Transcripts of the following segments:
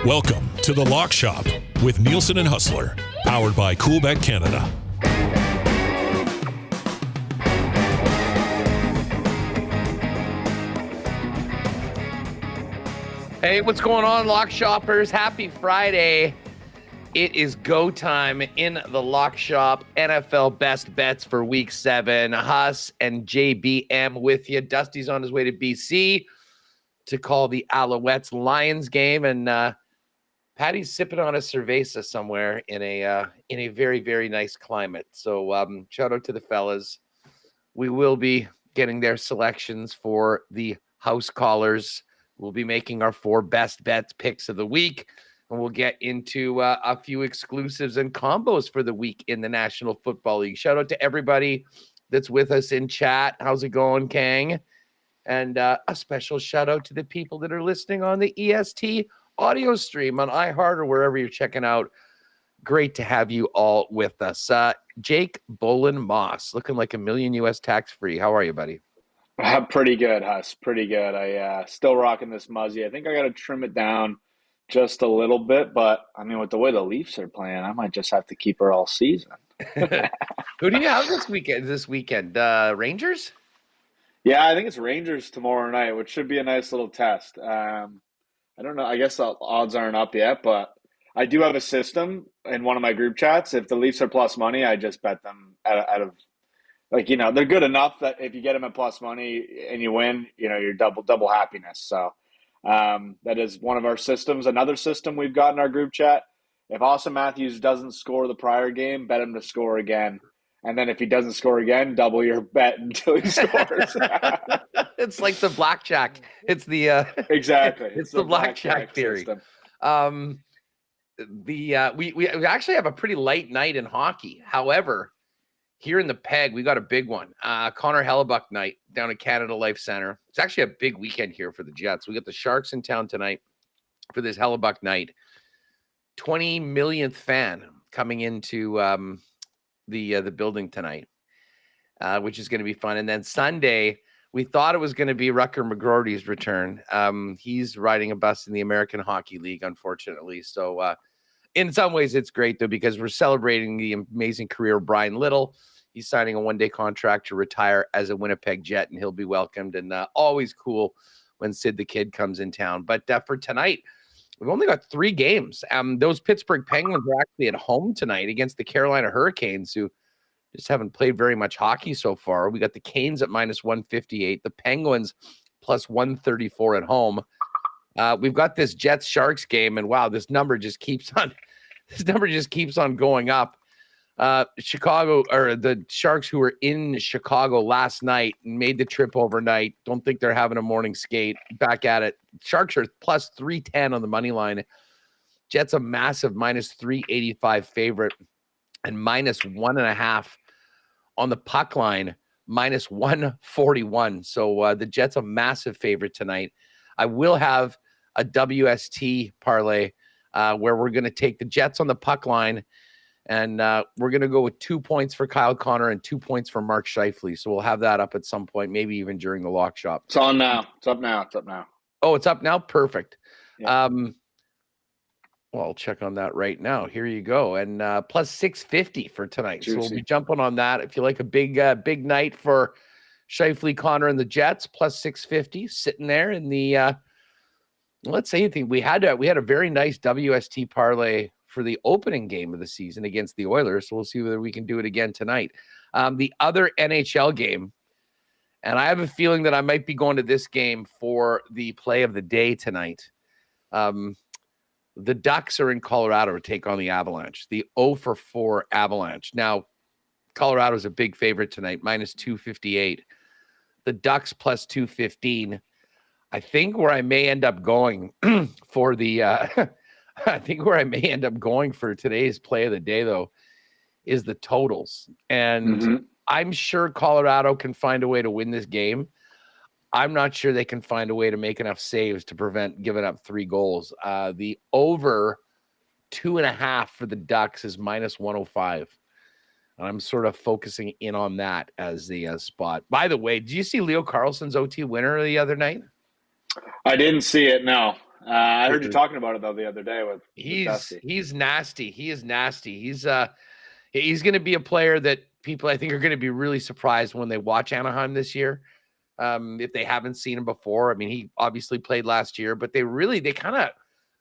Welcome to The Lock Shop with Nielson and Hustler, powered by Coolbet Canada. Hey, what's going on, Lock Shoppers? Happy Friday. It is go time in the Lock Shop. NFL best bets for week 7. Huss and JBM with you. Dusty's on his way to BC to call the Alouettes Lions game, and Patty's sipping on a cerveza somewhere in a very, very nice climate. So shout out to the fellas. We will be getting their selections for the house callers. We'll be making our 4 best bets picks of the week, and we'll get into a few exclusives and combos for the week in the National Football League. Shout out to everybody that's with us in chat. How's it going, Kang? And a special shout out to the people that are listening on the EST audio stream on iHeart or wherever you're checking out. Great to have you all with us. Jake Bolin Moss, looking like $1 million US tax-free. How are you, buddy? Pretty good, Huss. Pretty good. I still rocking this Muzzy. I think I got to trim it down just a little bit, but I mean, with the way the Leafs are playing, I might just have to keep her all season. Who do you have this weekend? Rangers? Yeah, I think it's Rangers tomorrow night, which should be a nice little test. I don't know. I guess the odds aren't up yet, but I do have a system in one of my group chats. If the Leafs are plus money, I just bet them out of like, you know, they're good enough that if you get them at plus money and you win, you know, you're double happiness. So that is one of our systems. Another system we've got in our group chat. If Austin Matthews doesn't score the prior game, bet him to score again. And then if he doesn't score again, double your bet until he scores. It's like the blackjack. It's the exactly. It's the blackjack theory. We actually have a pretty light night in hockey. However, here in the Peg, we got a big one. Connor Hellebuck night down at Canada Life Center. It's actually a big weekend here for the Jets. We got the Sharks in town tonight for this Hellebuck night. 20 millionth fan coming into the building tonight, which is going to be fun. And then Sunday, we thought it was going to be Rucker McGroarty's return. He's riding a bus in the American Hockey League, unfortunately. So in some ways, it's great, though, because we're celebrating the amazing career of Brian Little. He's signing a 1-day contract to retire as a Winnipeg Jet, and he'll be welcomed. And always cool when Sid the Kid comes in town. But for tonight, we've only got 3 games. Those Pittsburgh Penguins are actually at home tonight against the Carolina Hurricanes, who just haven't played very much hockey so far. We got the Canes at -158, the Penguins plus 134 at home. We've got this Jets-Sharks game, and wow, this number just keeps on going up. Chicago, or the Sharks, who were in Chicago last night, made the trip overnight. Don't think they're having a morning skate. Back at it. Sharks are plus 310 on the money line. Jets a massive -385 favorite, and -1.5 on the puck line, -141. So the Jets a massive favorite tonight. I will have a WST parlay where we're going to take the Jets on the puck line, and we're going to go with 2 points for Kyle Connor and 2 points for Mark Scheifele. So we'll have that up at some point, maybe even during the Lock Shop. It's on now. It's up now. Oh, it's up now? Perfect. Yeah. Well, I'll check on that right now. Here you go. And plus 650 for tonight. Juicy. So we'll be jumping on that. If you like a big night for Scheifele, Connor, and the Jets, plus 650 sitting there in the let's say anything. We had a very nice WST parlay for the opening game of the season against the Oilers. So we'll see whether we can do it again tonight. The other NHL game, and I have a feeling that I might be going to this game for the play of the day tonight. The Ducks are in Colorado to take on the Avalanche, the 0-for-4 Avalanche. Now, Colorado's a big favorite tonight, -258. The Ducks plus 215. I think where I may end up going for the I think where I may end up going for today's play of the day, though, is the totals. And I'm sure Colorado can find a way to win this game. I'm not sure they can find a way to make enough saves to prevent giving up 3 goals. The over 2.5 for the Ducks is -105. And I'm sort of focusing in on that as the spot. By the way, did you see Leo Carlson's OT winner the other night? I didn't see it, no. I heard you talking about it though the other day with Dusty. He's nasty. He is nasty. He's going to be a player that people I think are going to be really surprised when they watch Anaheim this year. If they haven't seen him before. I mean, he obviously played last year, but they kind of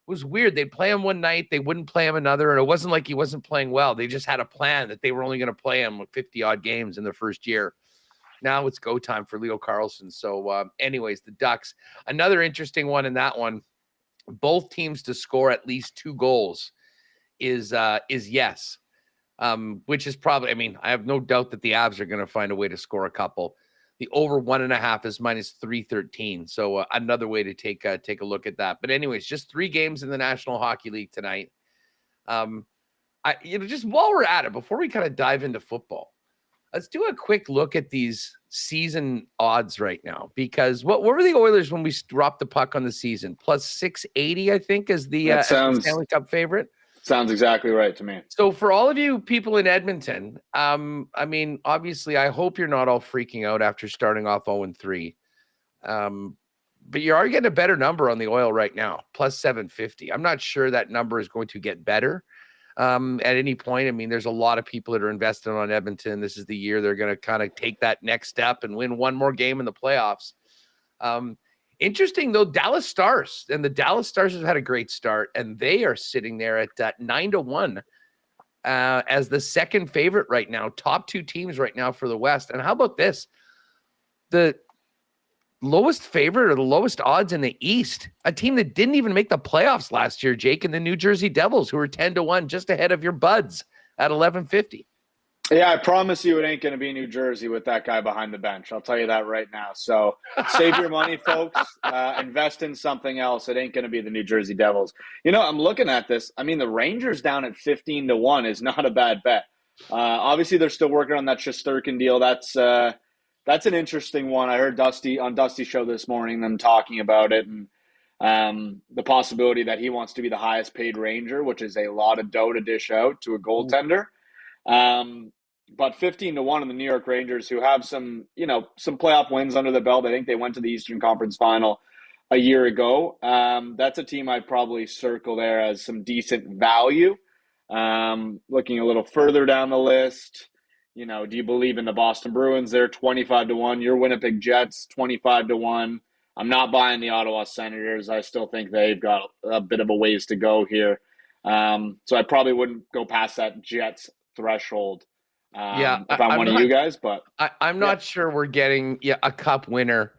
was weird. They'd play him one night, they wouldn't play him another, and it wasn't like he wasn't playing well. They just had a plan that they were only going to play him 50 odd games in the first year. Now it's go time for Leo Carlsson. So anyways, the Ducks, another interesting one in that one, both teams to score at least 2 goals is yes. Which is probably, I mean, I have no doubt that the Avs are going to find a way to score a couple. The over 1.5 is -313. So another way to take a look at that. But anyways, just 3 games in the National Hockey League tonight. Just while we're at it, before we kind of dive into football, let's do a quick look at these season odds right now. Because what were the Oilers when we dropped the puck on the season? +680, I think, is the Stanley Cup favorite. Sounds exactly right to me. So for all of you people in Edmonton, I mean, obviously, I hope you're not all freaking out after starting off 0-3. But you are getting a better number on the Oil right now, +750. I'm not sure that number is going to get better at any point. I mean, there's a lot of people that are invested on Edmonton. This is the year they're going to kind of take that next step and win one more game in the playoffs. Interesting, though, Dallas Stars. And the Dallas Stars have had a great start, and they are sitting there at 9-1 as the second favorite right now. Top 2 teams right now for the West. And how about this? The lowest favorite or the lowest odds in the East, a team that didn't even make the playoffs last year, Jake, and the New Jersey Devils, who were 10-1, just ahead of your Buds at 1150. Yeah, I promise you it ain't going to be New Jersey with that guy behind the bench. I'll tell you that right now. So save your money, folks. Invest in something else. It ain't going to be the New Jersey Devils. You know, I'm looking at this. I mean, the Rangers down at 15-1 is not a bad bet. Obviously, they're still working on that Shesterkin deal. That's an interesting one. I heard Dusty on Dusty's show this morning, them talking about it, and the possibility that he wants to be the highest paid Ranger, which is a lot of dough to dish out to a goaltender. But 15-1 in the New York Rangers, who have some playoff wins under the belt. I think they went to the Eastern Conference Final a year ago. That's a team I'd probably circle there as some decent value. Looking a little further down the list, do you believe in the Boston Bruins? They're 25-1. Your Winnipeg Jets, 25-1. I'm not buying the Ottawa Senators. I still think they've got a bit of a ways to go here. So I probably wouldn't go past that Jets threshold. If I'm one of you guys, but I'm not sure we're getting a cup winner.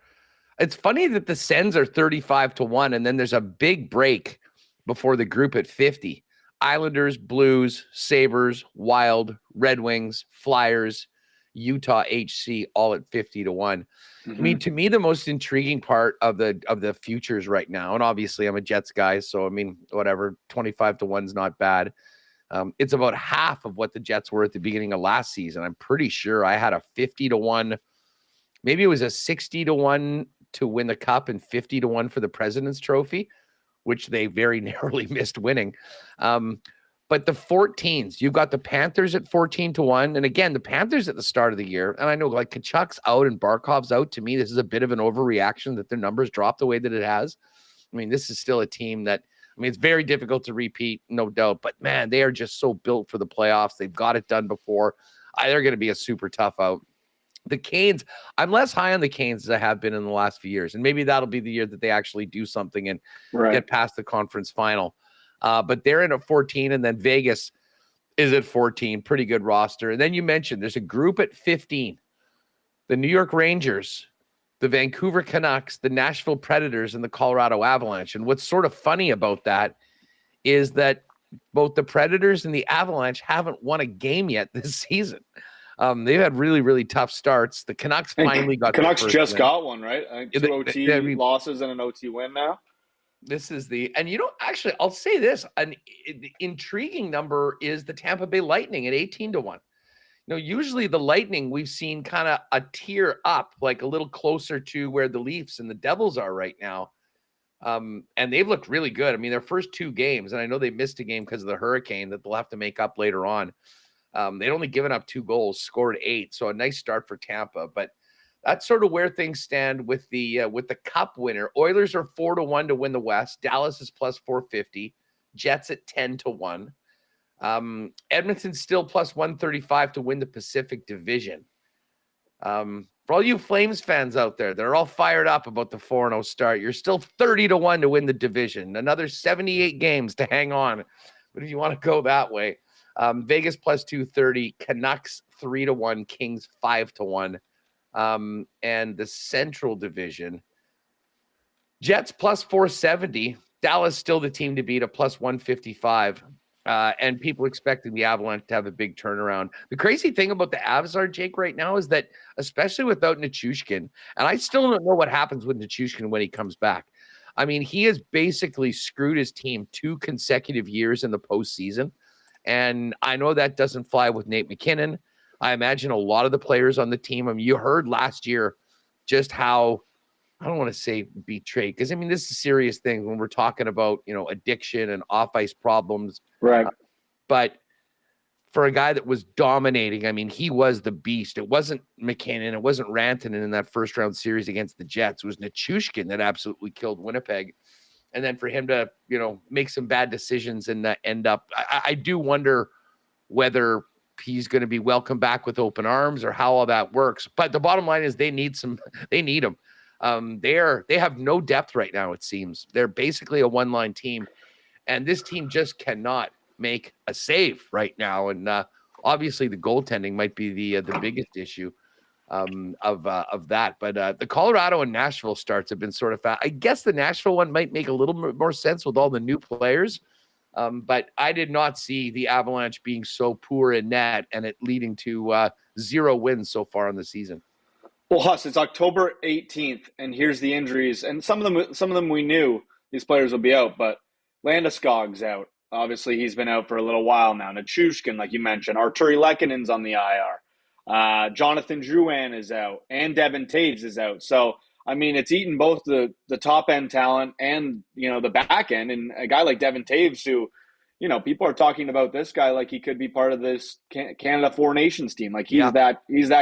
It's funny that the Sens are 35-1, and then there's a big break before the group at 50. Islanders, Blues, Sabres, Wild, Red Wings, Flyers, Utah HC, all at 50-1. Mm-hmm. I mean, to me, the most intriguing part of the futures right now, and obviously I'm a Jets guy, so I mean, whatever, 25-1 is not bad. It's about half of what the Jets were at the beginning of last season. I'm pretty sure I had a 50-1, maybe it was a 60-1 to win the cup and 50-1 for the President's Trophy, which they very narrowly missed winning. But the 14s, you've got the Panthers at 14-1. And again, the Panthers at the start of the year, and I know like Kachuk's out and Barkov's out. To me, this is a bit of an overreaction that their numbers dropped the way that it has. I mean, this is still a team that, I mean, it's very difficult to repeat, no doubt. But, man, they are just so built for the playoffs. They've got it done before. They're going to be a super tough out. The Canes, I'm less high on the Canes as I have been in the last few years. And maybe that'll be the year that they actually do something and get past the conference final. But they're in at 14, and then Vegas is at 14. Pretty good roster. And then you mentioned there's a group at 15. The New York Rangers, the Vancouver Canucks, the Nashville Predators, and the Colorado Avalanche. And what's sort of funny about that is that both the Predators and the Avalanche haven't won a game yet this season. They've had really, really tough starts. The Canucks finally got Canucks just win. Got one, right? I think 2 OT losses and an OT win now. This is actually, I'll say this. An intriguing number is the Tampa Bay Lightning at 18-1. Usually the Lightning, we've seen kind of a tier up, like a little closer to where the Leafs and the Devils are right now. And they've looked really good. I mean, their first 2 games, and I know they missed a game because of the hurricane that they'll have to make up later on. They'd only given up 2 goals, scored 8. So a nice start for Tampa. But that's sort of where things stand with the Cup winner. Oilers are 4-1 to win the West. Dallas is plus 450. Jets at 10-1. Edmonton's still plus 135 to win the Pacific Division. For all you Flames fans out there, they're all fired up about the 4-0 start. You're still 30-1 to win the division. Another 78 games to hang on. But if you want to go that way, Vegas plus 230, Canucks 3-1, Kings 5-1. And the Central Division, Jets plus 470. Dallas still the team to beat at plus 155. And people expecting the Avalanche to have a big turnaround. The crazy thing about the Avs are, Jake, right now is that, especially without Nichushkin, and I still don't know what happens with Nichushkin when he comes back. I mean, he has basically screwed his team 2 consecutive years in the postseason. And I know that doesn't fly with Nate McKinnon. I imagine a lot of the players on the team, I mean, you heard last year just how, I don't want to say betrayed, because I mean, this is a serious thing when we're talking about, addiction and off-ice problems. Right. But for a guy that was dominating, I mean, he was the beast. It wasn't McKinnon. It wasn't Rantanen in that first-round series against the Jets. It was Nichushkin that absolutely killed Winnipeg. And then for him to, make some bad decisions and end up, I do wonder whether he's going to be welcomed back with open arms or how all that works. But the bottom line is they need him. They have no depth right now, it seems. They're basically a one-line team, and this team just cannot make a save right now. And obviously the goaltending might be the biggest issue of that. But the Colorado and Nashville starts have been sort of fast. I guess the Nashville one might make a little more sense with all the new players. But I did not see the Avalanche being so poor in net and it leading to 0 wins so far in the season. Well, Huss, it's October 18th, and here's the injuries. And some of them we knew these players will be out, but Landeskog's out. Obviously, he's been out for a little while now. Nichushkin, like you mentioned. Arturi Lekkonen's on the IR. Jonathan Drouin is out, and Devin Taves is out. So, I mean, it's eaten both the top-end talent and, the back end. And a guy like Devin Taves who, people are talking about this guy like he could be part of this Canada Four Nations team. Like he's that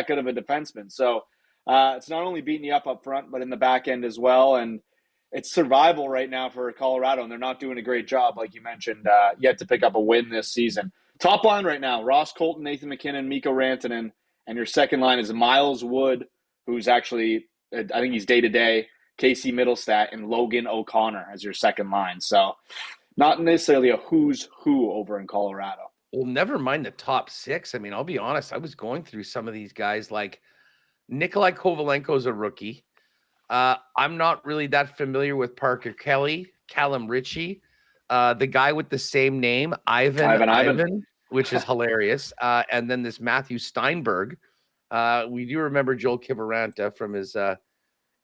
good of a defenseman. So it's not only beating you up front, but in the back end as well. And it's survival right now for Colorado, and they're not doing a great job, like you mentioned, yet to pick up a win this season. Top line right now, Ross Colton, Nathan McKinnon, Mikko Rantanen, and your second line is Miles Wood, who's actually, I think he's day-to-day, Casey Middlestat, and Logan O'Connor as your second line. So not necessarily a who's who over in Colorado. Well, never mind the top 6. I mean, I'll be honest, I was going through some of these guys like Nikolai Kovalenko's a rookie. I'm not really that familiar with Parker Kelly, Callum Ritchie, the guy with the same name, Ivan, which is hilarious. And then this Matthew Steinberg. We do remember Joel Kiviranta from his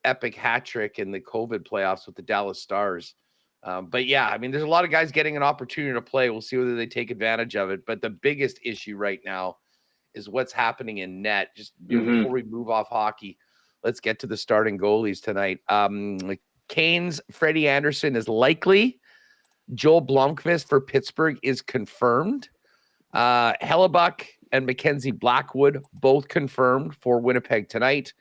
epic hat trick in the COVID playoffs with the Dallas Stars. But yeah, I mean, there's a lot of guys getting an opportunity to play. We'll see whether they take advantage of it. But the biggest issue right now is what's happening in net. Just before we move off hockey, let's get to the starting goalies tonight. Canes, Freddie Anderson is likely. Joel Blomqvist for Pittsburgh is confirmed. Hellebuck and Mackenzie Blackwood both confirmed for Winnipeg tonight.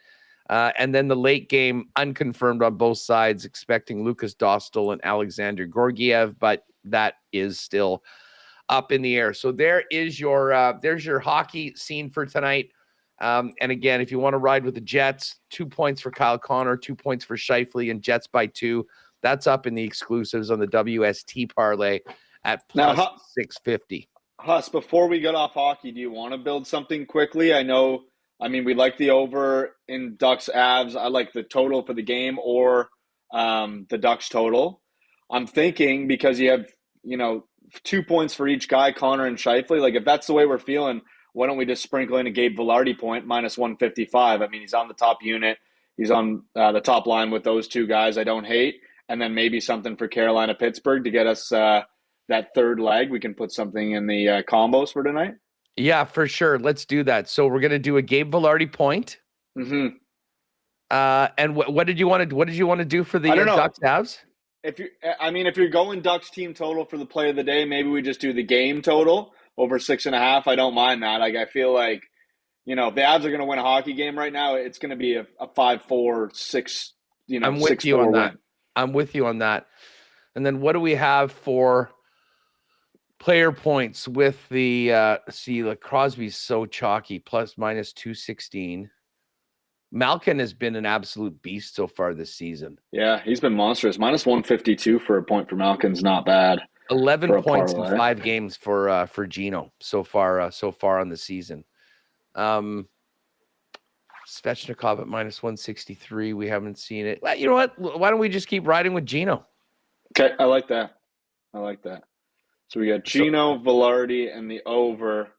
And then the late game unconfirmed on both sides, expecting Lucas Dostal and Alexander Gorgiev, but that is still up in the air. So there's your hockey scene for tonight. And again, if you want to ride with the Jets, 2 points for Kyle Connor, 2 points for Scheifele, and Jets by 2. That's up in the exclusives on the WST parlay at plus 650. Huss, before we get off hockey, do you want to build something quickly? We like the over in Ducks Avs. I like the total for the game or the Ducks total. I'm thinking because you have, 2 points for each guy, Connor and Scheifele. Like if that's the way we're feeling, why don't we just sprinkle in a Gabe Vilardi point minus 155? I mean, he's on the top unit. He's on the top line with those two guys I don't hate. And then maybe something for Carolina-Pittsburgh to get us that third leg. We can put something in the combos for tonight. Yeah, for sure. Let's do that. So we're going to do a Gabe Vilardi point. Mm-hmm. And what did you want to do for the Ducks Avs? If you're going Ducks team total for the play of the day, maybe we just do the game total over 6.5. I don't mind that. Like I feel like, if the Avs are going to win a hockey game right now, it's going to be a 5-4, 6, I'm with 6-4 you on win. that. I'm with you on that. And then what do we have for player points with the Crosby's so chalky, plus minus 216. Malkin has been an absolute beast so far this season. Yeah, he's been monstrous. Minus 152 for a point for Malkin's not bad. 11 points in 5 games for Gino so far on the season. Svechnikov at minus 163. We haven't seen it. Well, you know what? Why don't we just keep riding with Gino? Okay, I like that. So we got Gino, Velarde, and the over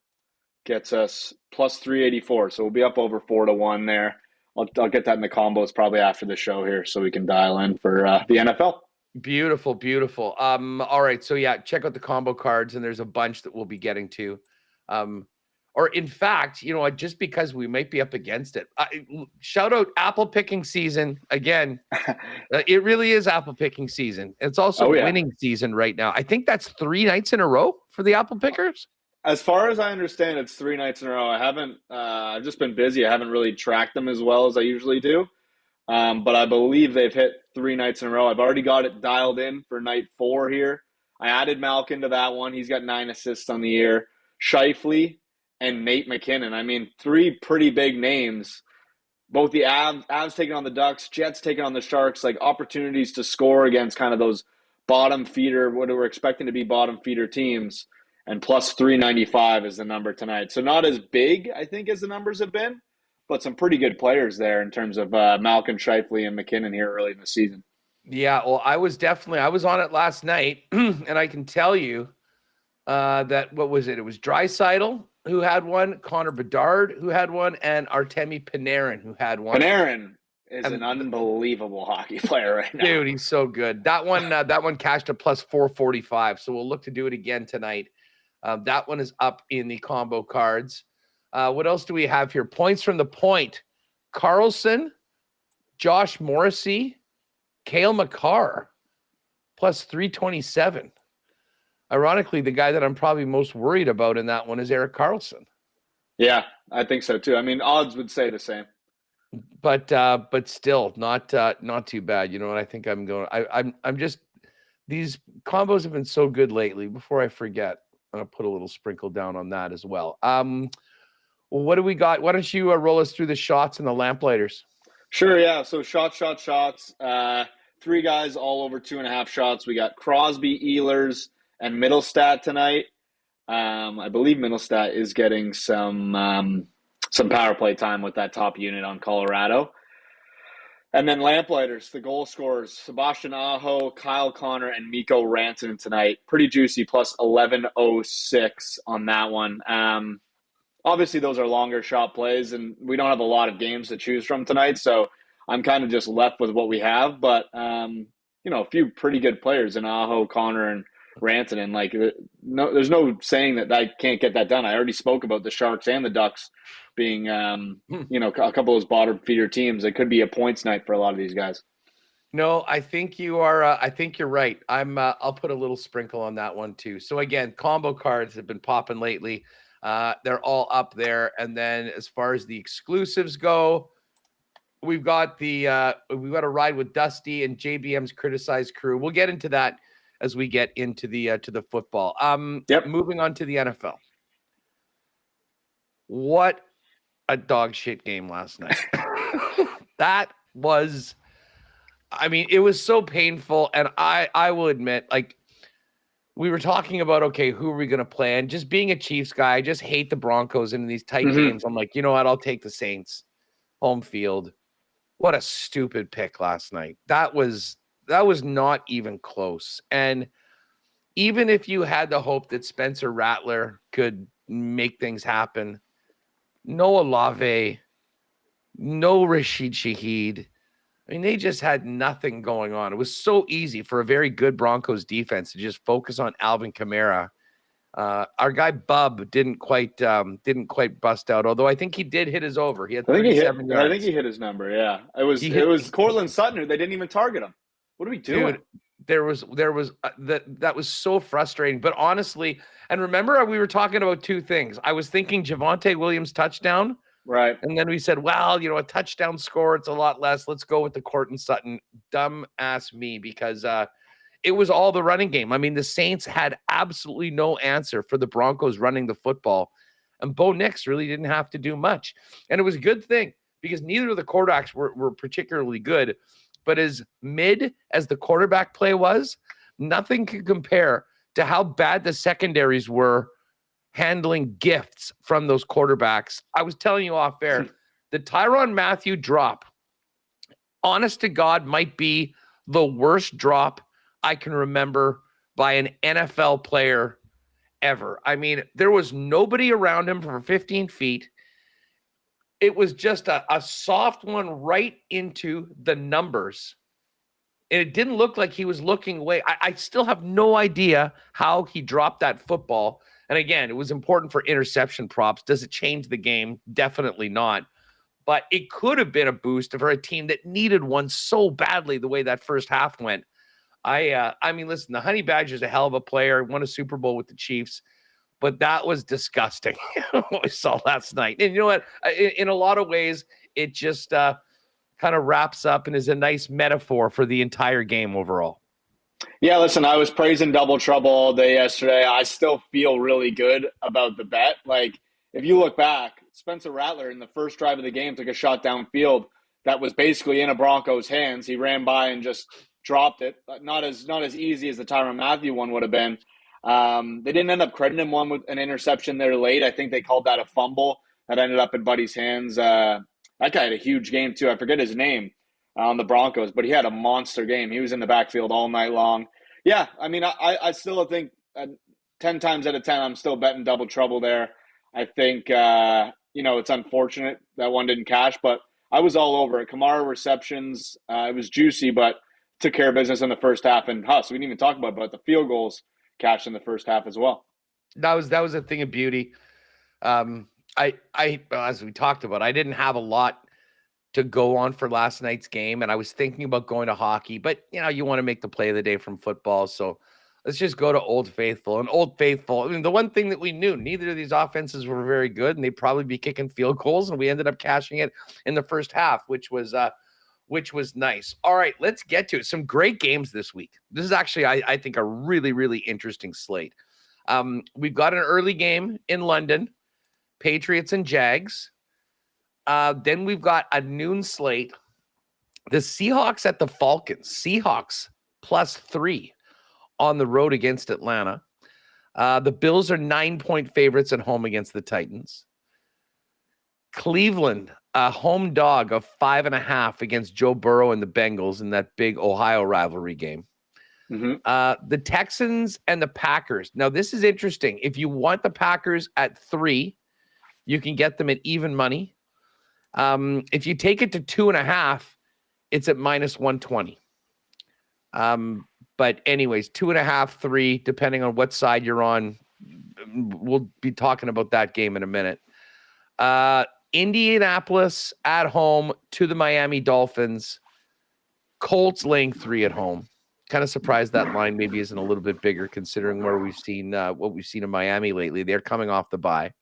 gets us plus 384. So we'll be up over 4-1 there. I'll get that in the combos probably after the show here so we can dial in for the NFL. Beautiful, beautiful. All right. So yeah, check out the combo cards, and there's a bunch that we'll be getting to. Or in fact, just because we might be up against it, shout out apple picking season again. It really is apple picking season. It's also winning season right now. I think that's 3 nights in a row for the apple pickers. As far as I understand, it's 3 nights in a row. I've just been busy. I haven't really tracked them as well as I usually do. But I believe they've hit 3 nights in a row. I've already got it dialed in for night 4 here. I added Malkin to that one. He's got 9 assists on the year. Scheifele and Nate McKinnon. I mean, 3 pretty big names. Both the Avs taking on the Ducks, Jets taking on the Sharks, like opportunities to score against kind of those bottom feeder, what we're expecting to be bottom feeder teams. And plus 395 is the number tonight. So not as big, I think, as the numbers have been, but some pretty good players there in terms of Malkin, Scheifele, and McKinnon here early in the season. Yeah, well, I was on it last night, and I can tell you that, what was it? It was Draisaitl who had one, Connor Bedard who had one, and Artemi Panarin who had one. Panarin is an unbelievable hockey player right now. Dude, he's so good. That one cashed a plus 445, so we'll look to do it again tonight. That one is up in the combo cards. What else do we have here? Points from the point. Carlson, Josh Morrissey, Cale Makar, plus 327. Ironically, the guy that I'm probably most worried about in that one is Erik Karlsson. Yeah, I think so too. I mean, odds would say the same. But still not too bad. You know what? I think I'm going. I'm just, these combos have been so good lately. Before I forget, I'm gonna put a little sprinkle down on that as well. What do we got? Why don't you roll us through the shots and the lamplighters? Sure, yeah. So shots. 3 guys all over 2.5 shots. We got Crosby, Ehlers, and Middlestat tonight. I believe Middlestat is getting some power play time with that top unit on Colorado. And then lamplighters, the goal scorers, Sebastian Aho, Kyle Connor, and Mikko Rantanen tonight. Pretty juicy, plus 1106 on that one. Obviously, those are longer shot plays, and we don't have a lot of games to choose from tonight, so I'm kind of just left with what we have. But, a few pretty good players in Aho, Connor, and Rantanen. Like, there's no saying that I can't get that done. I already spoke about the Sharks and the Ducks being, a couple of those bottom feeder teams. It could be a points night for a lot of these guys. No, I think you are. I think you're right. I'll put a little sprinkle on that one too. So again, combo cards have been popping lately. They're all up there. And then as far as the exclusives go, we've got a ride with Dusty and JBM's criticized crew. We'll get into that as we get into the to the football. Moving on to the NFL. What a dog shit game last night. That was, it was so painful. And I will admit, like, we were talking about, okay, who are we going to play? And just being a Chiefs guy, I just hate the Broncos in these tight games. I'm like, you know what? I'll take the Saints home field. What a stupid pick last night. That was not even close. And even if you had the hope that Spencer Rattler could make things happen, no Olave, no Rashid Shaheed. They just had nothing going on. It was so easy for a very good Broncos defense to just focus on Alvin Kamara. Our guy Bub didn't quite bust out, although I think he did hit his over. He had 37 yards. I think he hit his number. Yeah, it was Cortland Sutton who they didn't even target him. What are we doing? Dude, there was that was so frustrating. But honestly, and remember, we were talking about 2 things. I was thinking Javonte Williams touchdown Right. And then we said, well, a touchdown score, it's a lot less. Let's go with the Courtland Sutton. Dumb ass me, because it was all the running game. I mean, the Saints had absolutely no answer for the Broncos running the football. And Bo Nix really didn't have to do much. And it was a good thing because neither of the quarterbacks were particularly good. But as mid as the quarterback play was, nothing could compare to how bad the secondaries were handling gifts from those quarterbacks. I was telling you off air, the Tyrann Mathieu drop, honest to God, might be the worst drop I can remember by an NFL player ever. I mean, there was nobody around him for 15 feet. It was just a soft one right into the numbers. And it didn't look like he was looking away. I still have no idea how he dropped that football. And again, it was important for interception props. Does it change the game? Definitely not. But it could have been a boost for a team that needed one so badly the way that first half went. I mean, listen, the Honey Badger's a hell of a player, won a Super Bowl with the Chiefs, but that was disgusting what we saw last night. And you know what? In a lot of ways, it just kind of wraps up and is a nice metaphor for the entire game overall. Yeah, listen, I was praising Double Trouble all day yesterday. I still feel really good about the bet. Like, if you look back, Spencer Rattler in the first drive of the game took a shot downfield that was basically in a Broncos' hands. He ran by and just dropped it. Not as easy as the Tyrann Mathieu one would have been. They didn't end up crediting him one with an interception there late. I think they called that a fumble that ended up in Buddy's hands. That guy had a huge game too. I forget his name on the Broncos, but he had a monster game. He was in the backfield all night long. Yeah, I mean, I still think 10 times out of 10, I'm still betting Double Trouble there. I think, it's unfortunate that one didn't cash, but I was all over it. Kamara receptions, it was juicy, but took care of business in the first half. And we didn't even talk about the field goals cashed in the first half as well. That was a thing of beauty. As we talked about, I didn't have a lot to go on for last night's game, and I was thinking about going to hockey, but you want to make the play of the day from football, so let's just go to Old Faithful. And Old Faithful, I mean, the one thing that we knew, neither of these offenses were very good, and they'd probably be kicking field goals, and we ended up cashing it in the first half, which was nice. All right, let's get to it. Some great games this week. This is actually, I think, a really, really interesting slate. We've got an early game in London, Patriots and Jags. Then we've got a noon slate. The Seahawks at the Falcons. Seahawks +3 on the road against Atlanta. The Bills are 9-point favorites at home against the Titans. Cleveland, a home dog of 5.5 against Joe Burrow and the Bengals in that big Ohio rivalry game. Mm-hmm. The Texans and the Packers. Now, this is interesting. If you want the Packers at 3, you can get them at even money. If you take it to 2.5, it's at -120. But anyways, 2.5, 3, depending on what side you're on. We'll be talking about that game in a minute. Indianapolis at home to the Miami Dolphins. Colts laying 3 at home. Kind of surprised that line maybe isn't a little bit bigger considering where we've seen what we've seen in Miami lately. They're coming off the bye.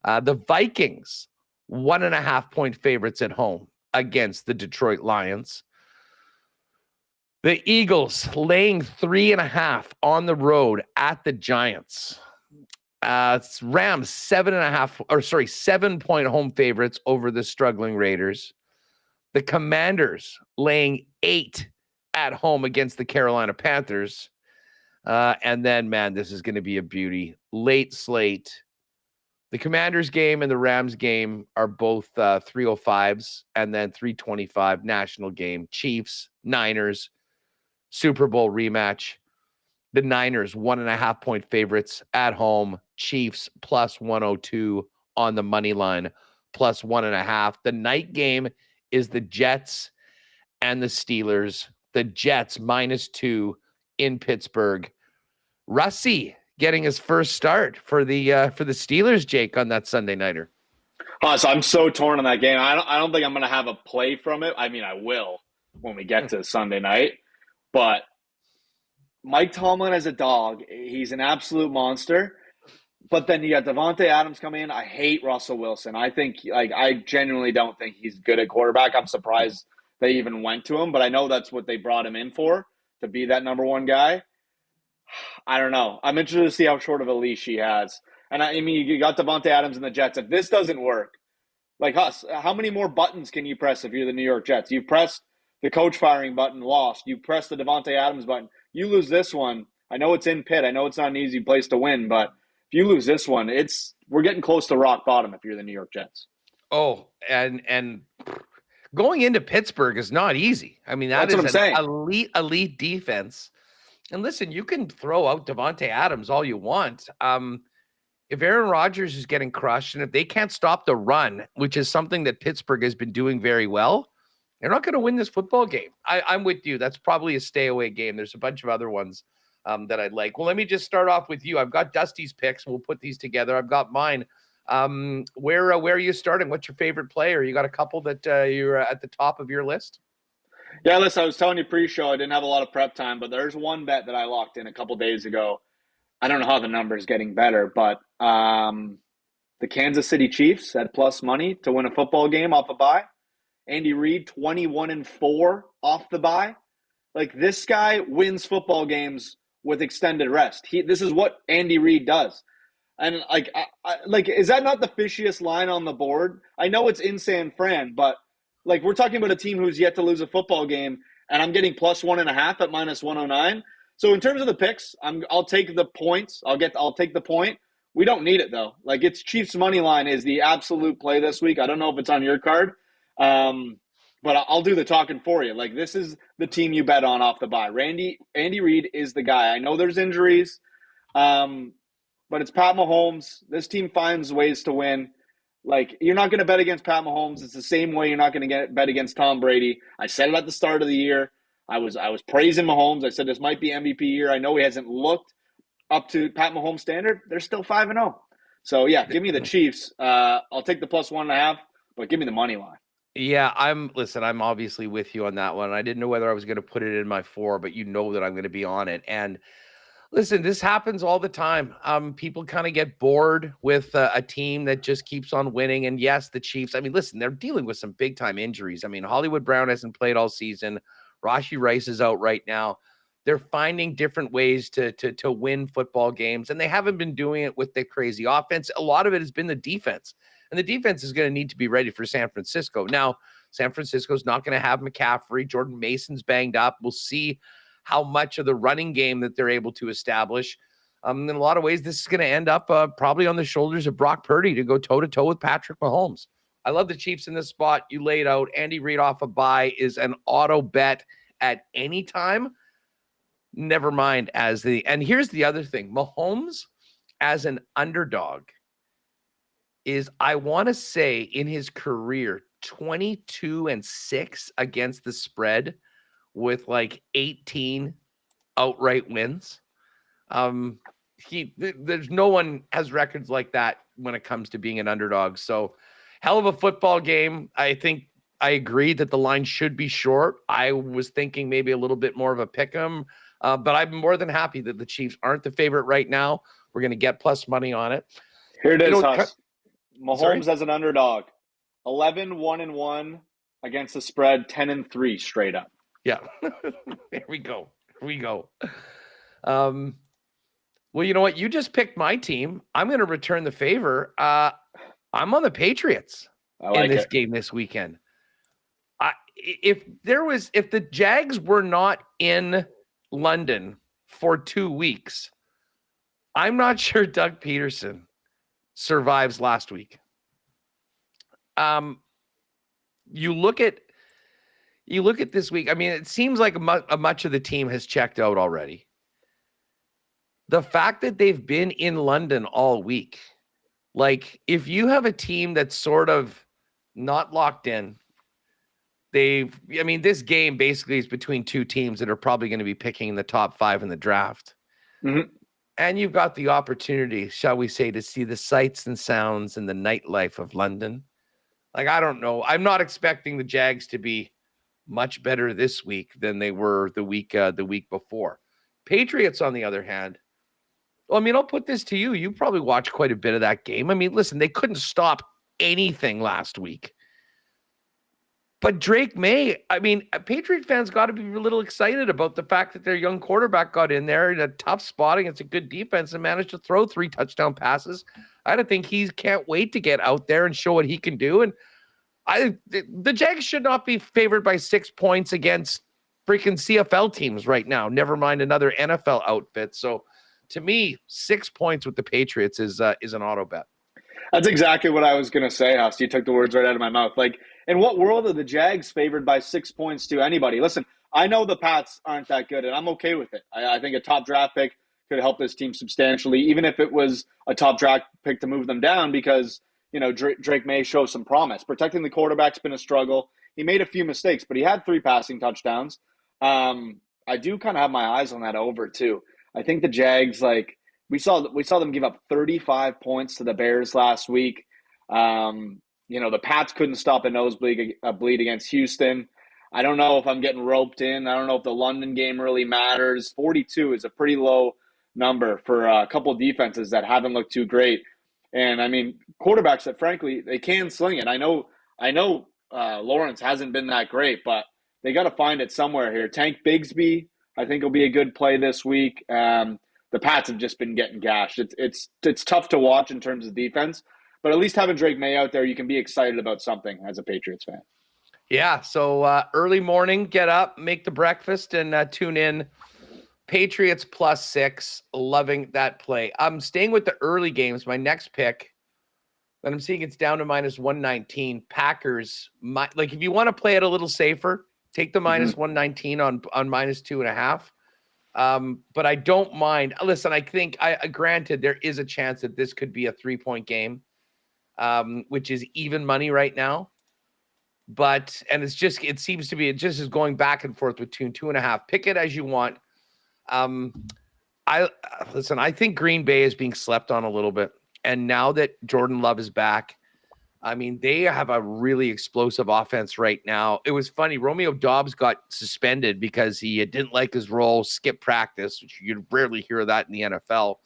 The Vikings, 1.5-point favorites at home against the Detroit Lions. The Eagles laying 3.5 on the road at the Giants. Rams 7-point home favorites over the struggling Raiders. The Commanders laying 8 at home against the Carolina Panthers. And then, man, this is going to be a beauty. Late slate. The Commanders game and the Rams game are both 305s, and then 325 national game. Chiefs, Niners, Super Bowl rematch. The Niners, 1.5-point favorites at home. Chiefs +102 on the money line, +1.5. The night game is the Jets and the Steelers. The Jets -2 in Pittsburgh. Russie getting his first start for the Steelers, Jake, on that Sunday nighter. So I'm so torn on that game. I don't think I'm going to have a play from it. I mean, I will when we get to Sunday night. But Mike Tomlin as a dog, he's an absolute monster. But then you got Devontae Adams coming in. I hate Russell Wilson. I think, I genuinely don't think he's good at quarterback. I'm surprised they even went to him, but I know that's what they brought him in for, to be that number one guy. I don't know. I'm interested to see how short of a leash he has. And I mean, you got Devontae Adams and the Jets. If this doesn't work, like us, how many more buttons can you press if you're the New York Jets? You've pressed the coach firing button, lost. You press the Devontae Adams button. You lose this one. I know it's in Pitt. I know it's not an easy place to win, but if you lose this one, we're getting close to rock bottom if you're the New York Jets. Oh, and going into Pittsburgh is not easy. I mean, that's what I'm saying. Elite defense. And listen, you can throw out Devontae Adams all you want. If Aaron Rodgers is getting crushed and if they can't stop the run, which is something that Pittsburgh has been doing very well, they're not going to win this football game. I'm with you. That's probably a stay away game. There's a bunch of other ones that I'd like. Well, let me just start off with you. I've got Dusty's picks. We'll put these together. I've got mine. Where are you starting? What's your favorite player? You got a couple that you're at the top of your list? Yeah, listen, I was telling you pre-show I didn't have a lot of prep time, but there's one bet that I locked in a couple days ago. I don't know how the number is getting better, but the Kansas City Chiefs at plus money to win a football game off a bye. Andy Reid 21-4 off the bye. Like, this guy wins football games with extended rest. This is what Andy Reid does. And is that not the fishiest line on the board? I know it's in San Fran, but we're talking about a team who's yet to lose a football game, and I'm getting plus 1.5 at minus 109. So in terms of the picks, I'll take the points. I'll take the point. We don't need it though. It's Chiefs money line is the absolute play this week. I don't know if it's on your card, but I'll do the talking for you. This is the team you bet on off the bye. Andy Reid is the guy. I know there's injuries, but it's Pat Mahomes. This team finds ways to win. You're not going to bet against Pat Mahomes. It's the same way you're not going to bet against Tom Brady. I said it at the start of the year. I was praising Mahomes. I said this might be MVP year. I know he hasn't looked up to Pat Mahomes' standard. They're still 5-0. So, yeah, give me the Chiefs. I'll take the plus 1.5, but give me the money line. Yeah, I'm obviously with you on that one. I didn't know whether I was going to put it in my 4, but you know that I'm going to be on it. And listen, this happens all the time. People kind of get bored with a team that just keeps on winning. And yes, the Chiefs, I mean, listen, they're dealing with some big time injuries. I mean, Hollywood Brown hasn't played all season. Rashee Rice is out right now. They're finding different ways to win football games, and they haven't been doing it with the crazy offense. A lot of it has been the defense, and the defense is going to need to be ready for San Francisco. Now, San Francisco's not going to have McCaffrey. Jordan Mason's banged up. We'll see how much of the running game that they're able to establish. In a lot of ways, this is going to end up probably on the shoulders of Brock Purdy to go toe-to-toe with Patrick Mahomes. I love the Chiefs in this spot. You laid out Andy Reid off a bye is an auto bet at any time. Never mind and here's the other thing. Mahomes as an underdog is, I want to say, in his career, 22-6 against the spread with 18 outright wins. There's no one has records like that when it comes to being an underdog. So hell of a football game. I think I agree that the line should be short. I was thinking maybe a little bit more of a pick 'em, but I'm more than happy that the Chiefs aren't the favorite right now. We're going to get plus money on it. Here it is, Huss. Mahomes as an underdog, 11-1-1 against the spread, 10-3 straight up. Yeah, there we go. Well, you know what? You just picked my team. I'm going to return the favor. I'm on the Patriots in this game this weekend. If the Jags were not in London for 2 weeks, I'm not sure Doug Paterson survives last week. You look at this week. I mean, it seems like much of the team has checked out already. The fact that they've been in London all week, if you have a team that's sort of not locked in, this game basically is between two teams that are probably going to be picking the top 5 in the draft. Mm-hmm. And you've got the opportunity, shall we say, to see the sights and sounds and the nightlife of London. I don't know. I'm not expecting the Jags to be much better this week than they were the week before. Patriots, on the other hand, Well, I mean, I'll put this to you. You probably watched quite a bit of that game. I mean, listen, they couldn't stop anything last week. But Drake May, I mean, Patriot fans got to be a little excited about the fact that their young quarterback got in there in a tough spot against a good defense and managed to throw 3 touchdown passes. I don't think he can't wait to get out there and show what he can do. And the Jags should not be favored by 6 points against freaking CFL teams right now, never mind another NFL outfit. So to me, 6 points with the Patriots is an auto bet. That's exactly what I was going to say, Huss. You took the words right out of my mouth. Like, in what world are the Jags favored by 6 points to anybody? Listen, I know the Pats aren't that good, and I'm okay with it. I think a top draft pick could help this team substantially, even if it was a top draft pick to move them down, because, you know, Drake May shows some promise. Protecting the quarterback's been a struggle. He made a few mistakes, but he had 3 passing touchdowns. I do kind of have my eyes on that over, too. I think the Jags, like, we saw them give up 35 points to the Bears last week. You know, the Pats couldn't stop a nosebleed bleed against Houston. I don't know if I'm getting roped in. I don't know if the London game really matters. 42 is a pretty low number for a couple of defenses that haven't looked too great. And, I mean, quarterbacks that, frankly, they can sling it. I know Lawrence hasn't been that great, but they got to find it somewhere here. Tank Bigsby, I think, will be a good play this week. The Pats have just been getting gashed. It's tough to watch in terms of defense, but at least having Drake May out there, you can be excited about something as a Patriots fan. Yeah, so early morning, get up, make the breakfast, and tune in. Patriots +6, loving that play. I'm staying with the early games. My next pick, and I'm seeing it's down to -119. Packers, like if you want to play it a little safer, take the -119 on -2.5. But I don't mind. Listen, I think granted there is a chance that this could be a 3-point game, which is even money right now. But it seems to be, it just is going back and forth between 2.5. Pick it as you want. I think Green Bay is being slept on a little bit. And now that Jordan Love is back, I mean, they have a really explosive offense right now. It was funny. Romeo Doubs got suspended because he didn't like his role, skipped practice, which you'd rarely hear of that in the NFL.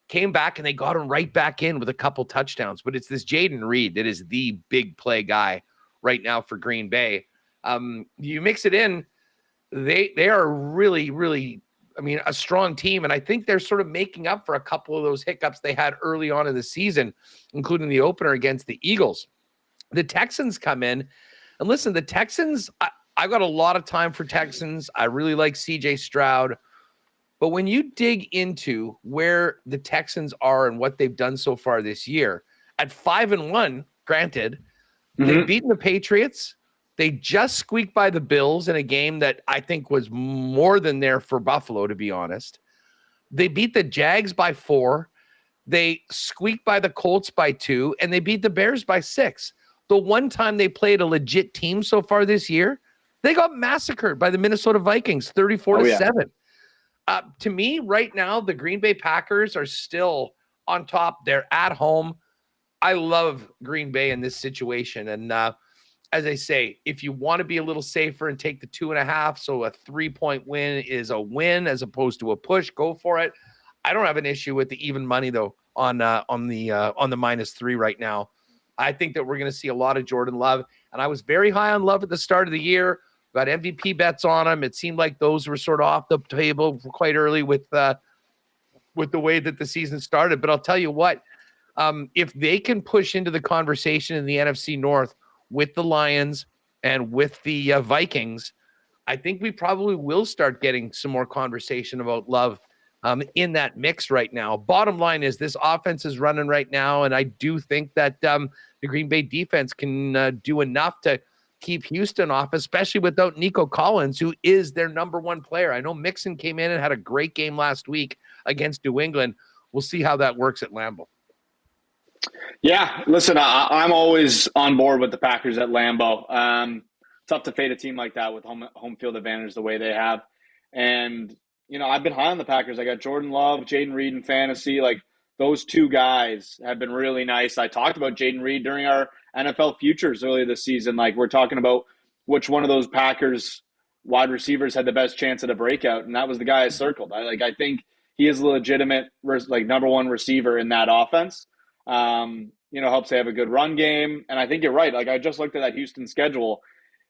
Came back and they got him right back in with a couple touchdowns. But it's this Jaden Reed that is the big play guy right now for Green Bay. You mix it in, they are really, really, I mean, a strong team. And I think they're sort of making up for a couple of those hiccups they had early on in the season, including the opener against the Eagles. The Texans come in, and listen, the Texans, I got a lot of time for Texans. I really like CJ Stroud. But when you dig into where the Texans are and what they've done so far this year, at 5-1, granted, they've beaten the Patriots. They just squeaked by the Bills in a game that I think was more than there for Buffalo, to be honest. They beat the Jags by 4. They squeaked by the Colts by 2, and they beat the Bears by 6. The one time they played a legit team so far this year, they got massacred by the Minnesota Vikings, 34-7. To me, right now, the Green Bay Packers are still on top. They're at home. I love Green Bay in this situation. And as I say, if you want to be a little safer and take the 2.5, so a 3-point win is a win as opposed to a push, go for it. I don't have an issue with the even money though on the -3 right now. I think that we're going to see a lot of Jordan Love, and I was very high on Love at the start of the year. Got MVP bets on him. It seemed like those were sort of off the table quite early with the way that the season started. But I'll tell you what. If they can push into the conversation in the NFC North with the Lions and with the Vikings, I think we probably will start getting some more conversation about Love in that mix right now. Bottom line is this offense is running right now, and I do think that the Green Bay defense can do enough to keep Houston off, especially without Nico Collins, who is their number 1 player. I know Mixon came in and had a great game last week against New England. We'll see how that works at Lambeau. Yeah, listen, I'm always on board with the Packers at Lambeau. Tough to fade a team like that with home field advantage the way they have. And, you know, I've been high on the Packers. I got Jordan Love, Jaden Reed in fantasy. Like, those two guys have been really nice. I talked about Jaden Reed during our NFL Futures earlier this season. Like, we're talking about which one of those Packers wide receivers had the best chance at a breakout, and that was the guy I circled. I think he is a legitimate like number one receiver in that offense. Helps they have a good run game. And I think you're right. Like I just looked at that Houston schedule.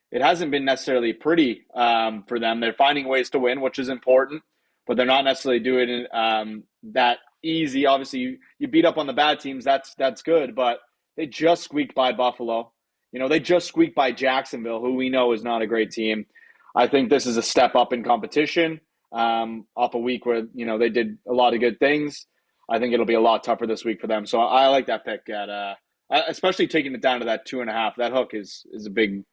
It hasn't been necessarily pretty for them. They're finding ways to win, which is important, but they're not necessarily doing it that easy. Obviously, you beat up on the bad teams. That's good, but they just squeaked by Buffalo. They just squeaked by Jacksonville, who we know is not a great team. I think this is a step up in competition off a week where, they did a lot of good things. I think it'll be a lot tougher this week for them. So I like that pick at especially taking it down to that 2.5. That hook is a big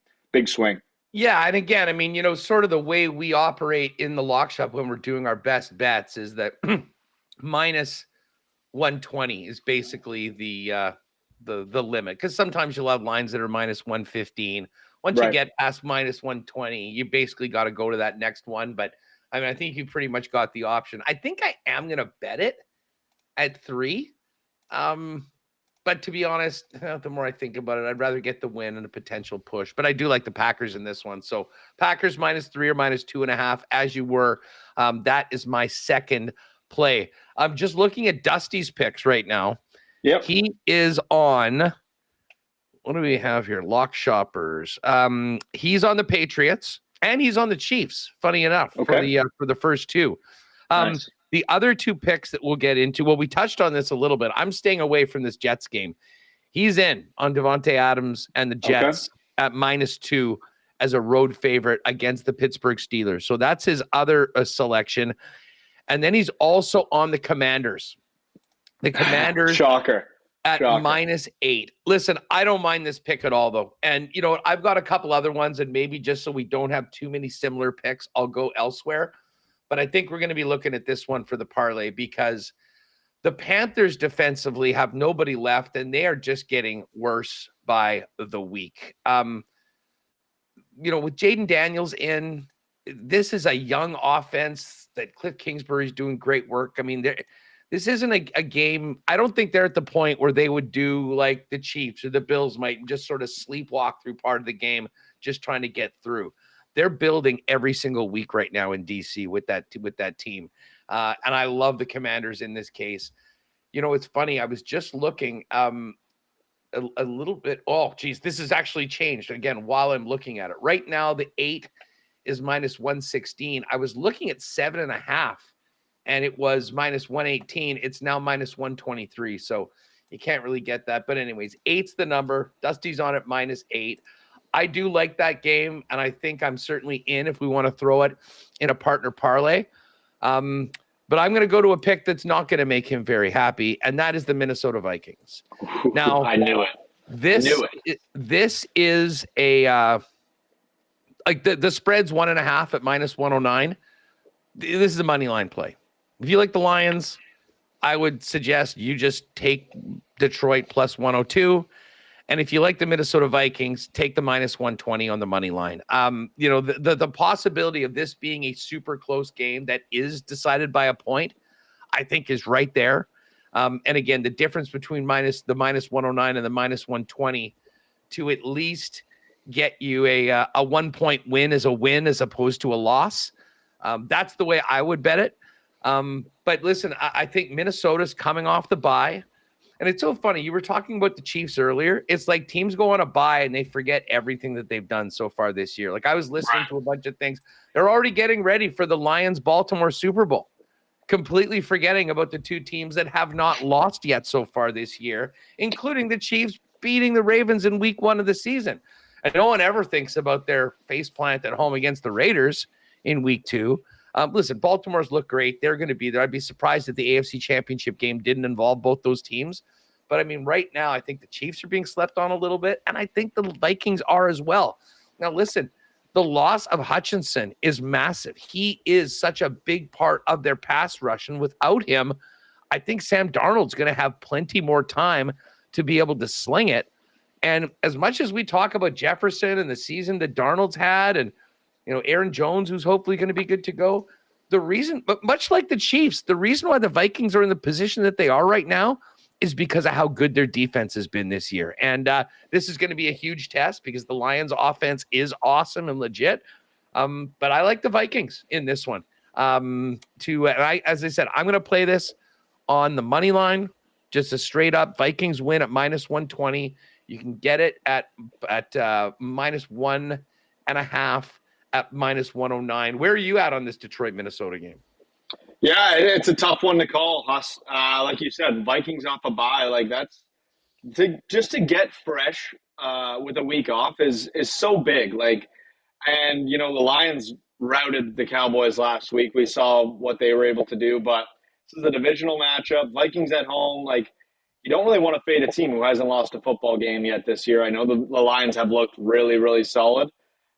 swing. Yeah, and again, I mean, sort of the way we operate in the lock shop when we're doing our best bets is that minus 120 is basically the limit, because sometimes you'll have lines that are minus 115. Once you get past minus 120, you basically got to go to that next one. But I mean, I think you pretty much got the option. I think I am going to bet it at 3. But to be honest, the more I think about it, I'd rather get the win and a potential push. But I do like the Packers in this one. So Packers minus 3 or minus 2.5, as you were. That is my second play. I'm just looking at Dusty's picks right now. Yep. He is on, what do we have here? Lock Shoppers. He's on the Patriots and he's on the Chiefs, funny enough, for the first two. Nice. The other two picks that we'll get into, well, we touched on this a little bit. I'm staying away from this Jets game. He's in on Devontae Adams and the Jets at -2 as a road favorite against the Pittsburgh Steelers. So that's his other selection. And then he's also on the Commanders. The Commanders Shocker. At -8. Listen, I don't mind this pick at all, though. And, I've got a couple other ones, and maybe just so we don't have too many similar picks, I'll go elsewhere. But I think we're going to be looking at this one for the parlay, because the Panthers defensively have nobody left, and they are just getting worse by the week. With Jaden Daniels in, this is a young offense that Cliff Kingsbury is doing great work. I mean, this isn't a game. I don't think they're at the point where they would do like the Chiefs or the Bills might and just sort of sleepwalk through part of the game, just trying to get through. They're building every single week right now in DC with that team. And I love the Commanders in this case. It's funny. I was just looking a little bit. Oh, geez, this has actually changed again while I'm looking at it. Right now, the 8 is -116. I was looking at 7.5 and it was -118. It's now -123. So you can't really get that. But anyways, 8's the number. Dusty's on it -8. I do like that game, and I think I'm certainly in if we want to throw it in a partner parlay. But I'm going to go to a pick that's not going to make him very happy, and that is the Minnesota Vikings. Now, I knew it. This is a like the spread's 1.5 at -109. This is a money line play. If you like the Lions, I would suggest you just take Detroit +102. And if you like the Minnesota Vikings, take the -120 on the money line. The possibility of this being a super close game that is decided by a point, I think is right there. And again, the difference between the -109 and the -120 to at least get you a 1-point win is a win as opposed to a loss. That's the way I would bet it. But listen, I think Minnesota's coming off the bye. And it's so funny. You were talking about the Chiefs earlier. It's like teams go on a bye and they forget everything that they've done so far this year. Like I was listening to a bunch of things. They're already getting ready for the Lions-Baltimore Super Bowl, completely forgetting about the two teams that have not lost yet so far this year, including the Chiefs beating the Ravens in week 1 of the season. And no one ever thinks about their faceplant at home against the Raiders in week 2. Listen, Baltimore's look great. They're going to be there. I'd be surprised if the AFC Championship game didn't involve both those teams. But, I mean, right now, I think the Chiefs are being slept on a little bit, and I think the Vikings are as well. Now, listen, the loss of Hutchinson is massive. He is such a big part of their pass rush, and without him, I think Sam Darnold's going to have plenty more time to be able to sling it. And as much as we talk about Jefferson and the season that Darnold's had and Aaron Jones, who's hopefully going to be good to go. But much like the Chiefs, the reason why the Vikings are in the position that they are right now is because of how good their defense has been this year. And this is going to be a huge test because the Lions offense is awesome and legit. But I like the Vikings in this one. As I said, I'm going to play this on the money line, just a straight up Vikings win at -120. You can get it at -1.5 at -109. Where are you at on this Detroit Minnesota game? Yeah, it's a tough one to call, Huss. Like you said, Vikings off a bye, like that's just to get fresh with a week off is so big. Like, and the Lions routed the Cowboys last week. We saw what they were able to do, but this is a divisional matchup. Vikings at home, like you don't really want to fade a team who hasn't lost a football game yet this year. I know the Lions have looked really, really solid,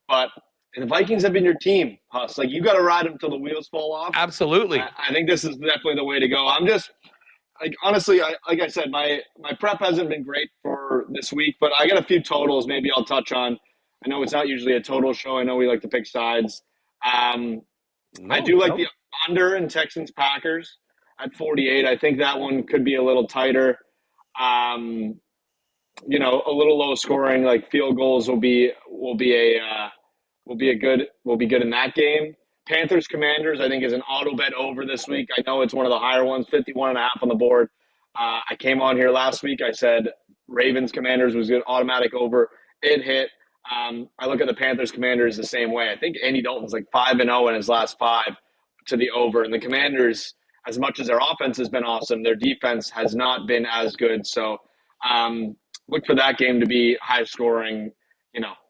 but the Vikings have been your team, Huss. Like, you got to ride them till the wheels fall off. Absolutely. I think this is definitely the way to go. I'm just, like, honestly, like I said, my prep hasn't been great for this week, but I got a few totals maybe I'll touch on. I know it's not usually a total show. I know we like to pick sides. I do like the under in Texans-Packers at 48. I think that one could be a little tighter. A little low scoring, like field goals will be good in that game. Panthers Commanders, I think, is an auto bet over this week. I know it's one of the higher ones, 51.5 on the board. I came on here last week. I said Ravens Commanders was an automatic over. It hit. I look at the Panthers Commanders the same way. I think Andy Dalton's like 5-0 in his last 5 to the over. And the Commanders, as much as their offense has been awesome, their defense has not been as good. So look for that game to be high scoring,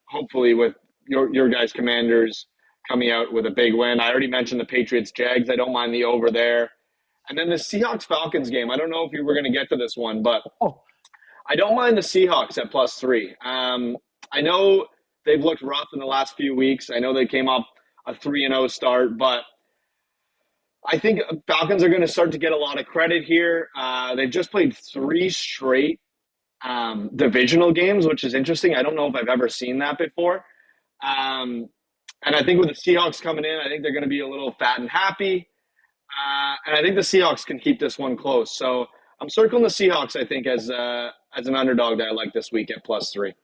hopefully with your guys' Commanders coming out with a big win. I already mentioned the Patriots-Jags. I don't mind the over there. And then the Seahawks-Falcons game. I don't know if you were going to get to this one, but I don't mind the Seahawks at +3. I know they've looked rough in the last few weeks. I know they came up a 3-0 start, but I think Falcons are going to start to get a lot of credit here. They've just played 3 straight divisional games, which is interesting. I don't know if I've ever seen that before. And I think with the Seahawks coming in, I think they're going to be a little fat and happy. And I think the Seahawks can keep this one close. So I'm circling the Seahawks, I think, as an underdog that I like this week at +3.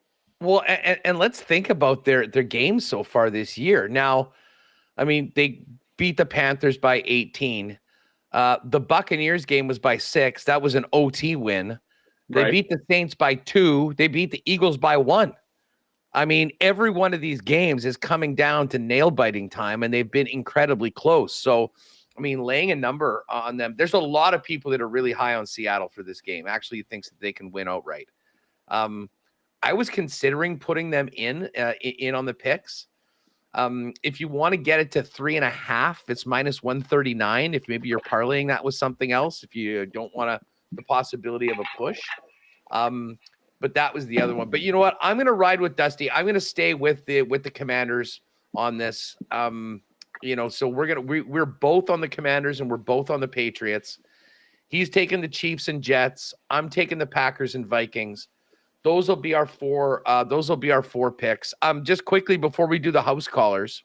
Well, and let's think about their games so far this year. Now, I mean, they beat the Panthers by 18. The Buccaneers game was by 6. That was an OT win. They beat the Saints by 2. They beat the Eagles by 1. I mean, every one of these games is coming down to nail-biting time, and they've been incredibly close. So, I mean, laying a number on them, there's a lot of people that are really high on Seattle for this game. Actually, thinks that they can win outright. I was considering putting them in on the picks. If you want to get it to 3.5, it's -139. If maybe you're parlaying that with something else, if you don't want the possibility of a push. But that was the other one. But you know what? I'm going to ride with Dusty. I'm going to stay with the Commanders on this. So we're both on the Commanders and we're both on the Patriots. He's taking the Chiefs and Jets. I'm taking the Packers and Vikings. Those will be our 4. Those will be our 4 picks. Just quickly before we do the house callers,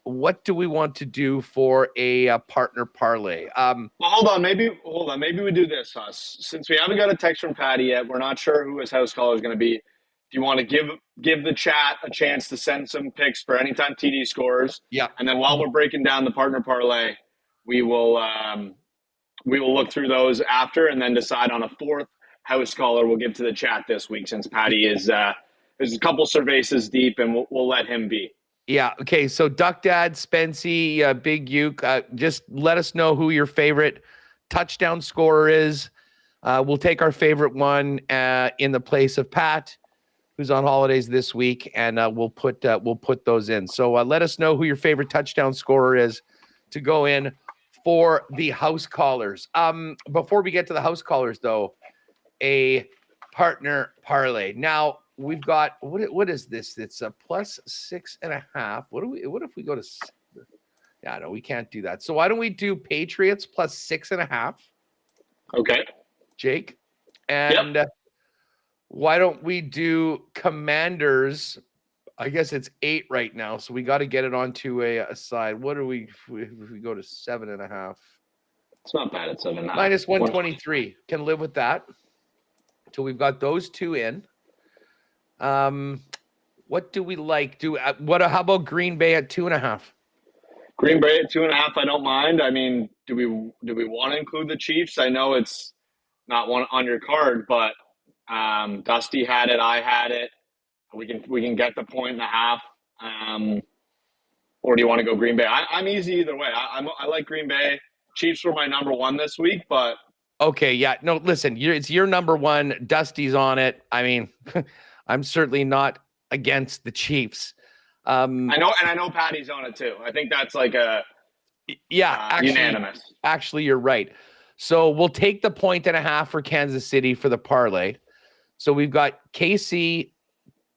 what do we want to do for a partner parlay? Well, hold on. Maybe we do this, Huss. Since we haven't got a text from Patty yet, we're not sure who his house caller is going to be. Do you want to give the chat a chance to send some picks for anytime TD scores? Yeah. And then while we're breaking down the partner parlay, we will look through those after and then decide on a 4th house caller we'll give to the chat this week, since Patty is there's a couple cervezas deep, and we'll let him be. Yeah. Okay. So Duck Dad, Spency, Big Uke, just let us know who your favorite touchdown scorer is. We'll take our favorite one in the place of Pat, who's on holidays this week, and we'll put those in. So let us know who your favorite touchdown scorer is to go in for the house callers. Before we get to the house callers, though, a partner parlay. Now we've got what is this? It's a +6.5. What if we go to? Yeah, no, we can't do that. So why don't we do Patriots +6.5? Okay, Jake, and why don't we do Commanders? I guess it's 8 right now, so we got to get it onto a side. What are we if we go to 7.5? It's not bad at 7.5. -123. Can live with that. So we've got those 2 in. What do we like? How about Green Bay at 2.5? Green Bay at 2.5. I don't mind. I mean, do we want to include the Chiefs? I know it's not one on your card, but Dusty had it. I had it. We can get the 1.5. Or do you want to go Green Bay? I'm easy either way. I like Green Bay. Chiefs were my number one this week, but okay, yeah, no, listen, it's your number one. Dusty's on it. I mean, I'm certainly not against the Chiefs. I know Patty's on it too. I think that's like unanimous. Actually, you're right. So we'll take the 1.5 for Kansas City for the parlay. So we've got KC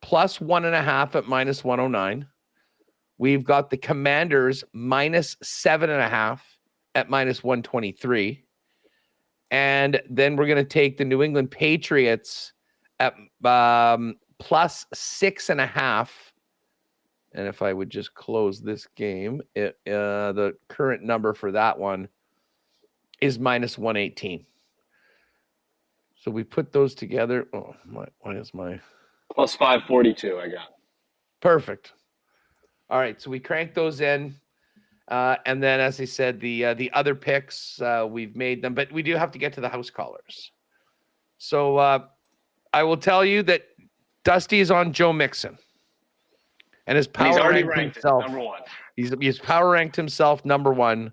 plus 1.5 at minus 109. We've got the Commanders minus 7.5 at minus 123. And then we're going to take the New England Patriots at plus 6.5. And if I would just close this game, the current number for that one is minus 118. So we put those together. Oh, why is my plus 542? I got perfect. All right, so we crank those in, and then, as I said, the other picks we've made them, but we do have to get to the house callers. So I will tell you that Dusty is on Joe Mixon, and his power ranked himself number one. He's power ranked himself number one.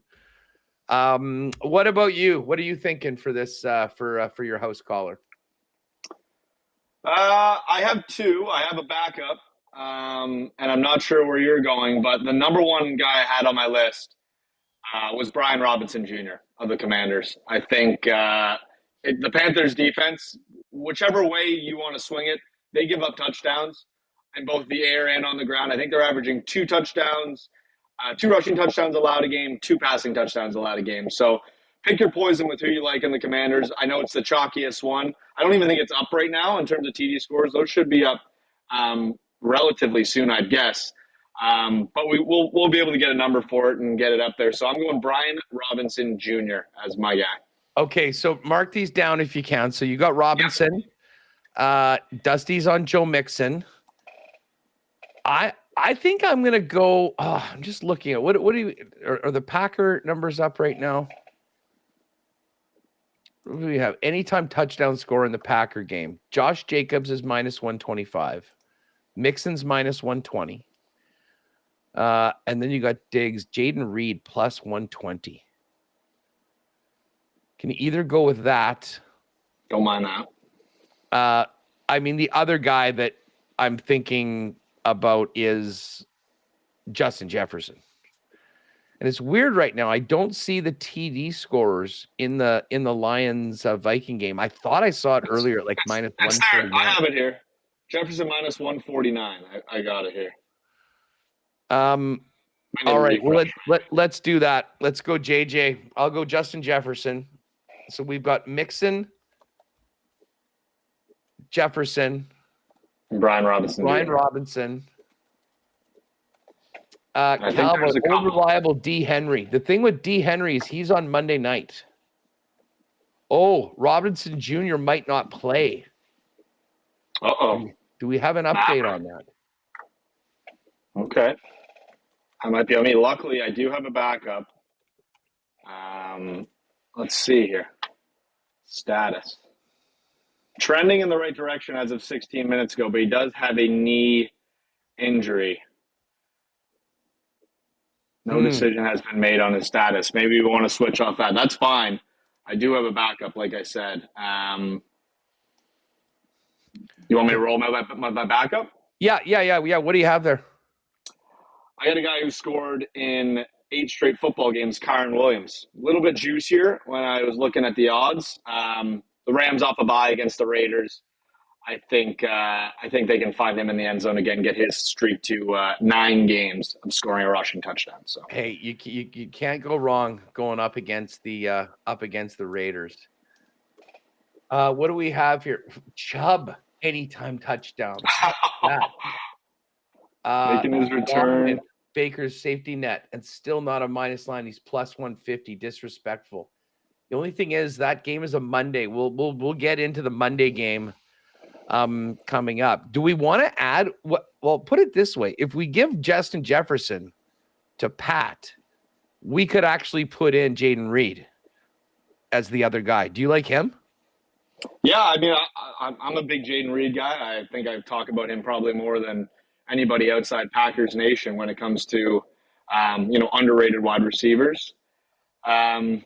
What about you? What are you thinking for this for your house caller? I have two. I have a backup. And I'm not sure where you're going, but the number one guy I had on my list was Brian Robinson Jr. of the Commanders. I think the Panthers defense, whichever way you want to swing it, they give up touchdowns in both the air and on the ground. I think they're averaging 2 touchdowns, 2 rushing touchdowns allowed a game, 2 passing touchdowns allowed a game. So pick your poison with who you like in the Commanders. I know it's the chalkiest one. I don't even think it's up right now in terms of TD scores. Those should be up relatively soon, I'd guess. But we'll be able to get a number for it and get it up there. So I'm going Brian Robinson Jr. as my guy. Okay, so mark these down if you can. So you got Robinson. Yep. Dusty's on Joe Mixon. I think I'm gonna go. Oh, I'm just looking at what do you are the Packer numbers up right now? What do we have? Anytime touchdown score in the Packer game. Josh Jacobs is minus 125. Mixon's minus 120. And then you got Diggs, Jaden Reed plus 120. Can you either go with that? Don't mind that. I mean, the other guy that I'm thinking about is Justin Jefferson. And it's weird right now. I don't see the TD scorers in the Lions Viking game. I thought I saw it earlier at like minus 149. I have it here. Jefferson minus 149. I got it here. All right. Well, let's do that. Let's go JJ. I'll go Justin Jefferson. So we've got Mixon, Jefferson, and Brian Robinson. Cowboys, unreliable D. Henry. The thing with D. Henry is he's on Monday night. Oh, Robinson Jr. might not play. Uh-oh. Do we have an update on that? Okay. I might be on me. Luckily, I do have a backup. Let's see here. Status. Trending in the right direction as of 16 minutes ago, but he does have a knee injury. No decision has been made on his status. Maybe we want to switch off that. That's fine. I do have a backup, like I said. You want me to roll my backup? Yeah. What do you have there? I got a guy who scored in 8 straight football games, Kyron Williams. A little bit juicier when I was looking at the odds. The Rams off a bye against the Raiders. I think they can find him in the end zone again, get his streak to 9 games of scoring a rushing touchdown. So hey, you can't go wrong going up against the Raiders. What do we have here? Chubb anytime touchdown. Making his return. Baker's safety net and still not a minus line. He's plus 150. Disrespectful. The only thing is that game is a Monday. We'll get into the Monday game coming up. Do we want to add what? Well, put it this way: if we give Justin Jefferson to Pat, we could actually put in Jaden Reed as the other guy. Do you like him? Yeah, I mean, I'm a big Jaden Reed guy. I think I've talked about him probably more than anybody outside Packers Nation when it comes to, underrated wide receivers. I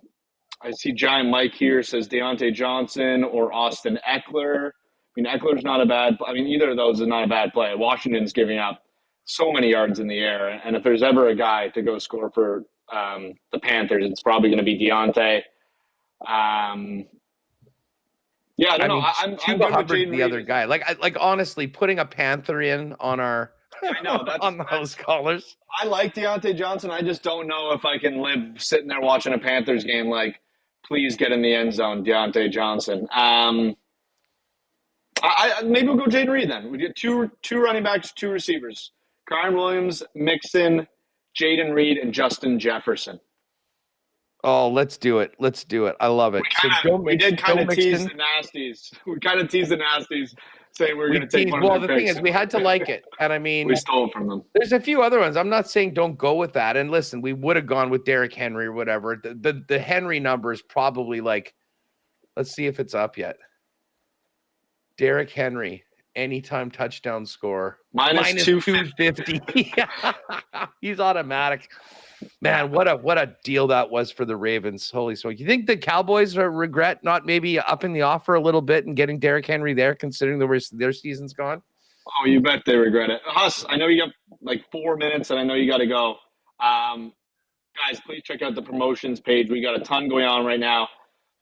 see Giant Mike here says Deontay Johnson or Austin Eckler. I mean, Eckler's not a bad – I mean, either of those is not a bad play. Washington's giving up so many yards in the air, and if there's ever a guy to go score for the Panthers, it's probably going to be Deontay. Yeah, I don't know. I'm good with Jaden the other guy. Like honestly, putting a Panther in on our I know on those callers. I like Deontay Johnson. I just don't know if I can live sitting there watching a Panthers game. Like, please get in the end zone, Deontay Johnson. I maybe we'll go Jaden Reed then. We get two running backs, two receivers: Kyren Williams, Mixon, Jaden Reed, and Justin Jefferson. Oh, let's do it. Let's do it. I love it. We did kind of tease the nasties. We kind of teased the nasties, saying we were going to take one of their the picks. thing is, we had to like it. And I mean, we stole from them. There's a few other ones. I'm not saying don't go with that. And listen, we would have gone with Derrick Henry or whatever. The Henry number is probably like, let's see if it's up yet. Derrick Henry, anytime touchdown score. Minus 250. He's automatic. Man, what a deal that was for the Ravens. Holy smoke. You think the Cowboys regret not maybe upping the offer a little bit and getting Derrick Henry there, considering their season's gone? Oh, you bet they regret it. Huss, I know you got like 4 minutes, and I know you got to go. Guys, please check out the promotions page. We got a ton going on right now.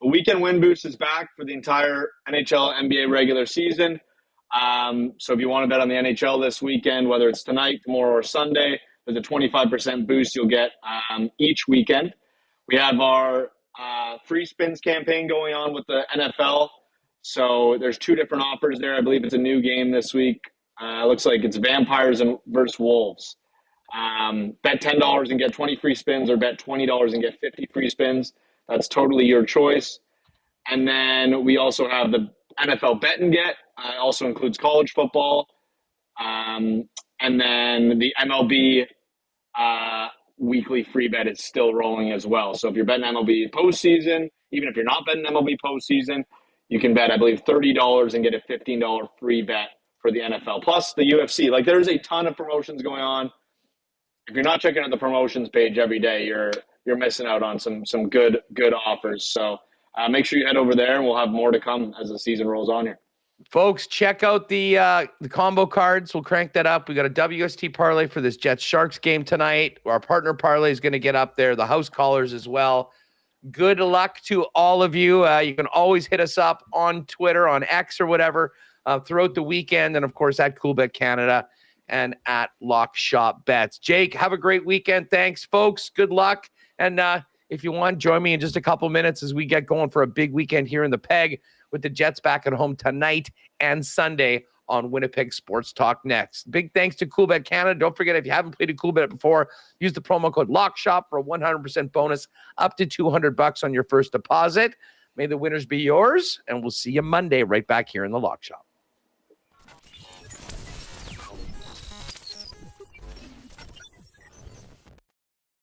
The weekend win boost is back for the entire NHL, NBA regular season. So if you want to bet on the NHL this weekend, whether it's tonight, tomorrow, or Sunday, there's a 25% boost you'll get each weekend. We have our free spins campaign going on with the NFL. So there's 2 different offers there. I believe it's a new game this week. Looks like it's Vampires versus Wolves. Bet $10 and get 20 free spins, or bet $20 and get 50 free spins. That's totally your choice. And then we also have the NFL Bet and Get. Also includes college football. And then the MLB weekly free bet is still rolling as well. So if you're betting MLB postseason, even if you're not betting MLB postseason, you can bet, I believe, $30 and get a $15 free bet for the NFL. Plus the UFC. Like, there's a ton of promotions going on. If you're not checking out the promotions page every day, you're missing out on some good offers. So make sure you head over there, and we'll have more to come as the season rolls on here. Folks, check out the combo cards. We'll crank that up. We got a WST parlay for this Jets Sharks game tonight. Our partner parlay is going to get up there. The house callers as well. Good luck to all of you. You can always hit us up on Twitter, on X or whatever, throughout the weekend. And of course at Coolbet Canada and at Lock Shop Bets. Jake, have a great weekend. Thanks, folks. Good luck. And if you want, join me in just a couple minutes as we get going for a big weekend here in the Peg, with the Jets back at home tonight and Sunday on Winnipeg Sports Talk next. Big thanks to Coolbet Canada. Don't forget, if you haven't played a Coolbet before, use the promo code LOCKSHOP for a 100% bonus up to $200 on your first deposit. May the winners be yours, and we'll see you Monday right back here in the Lock Shop.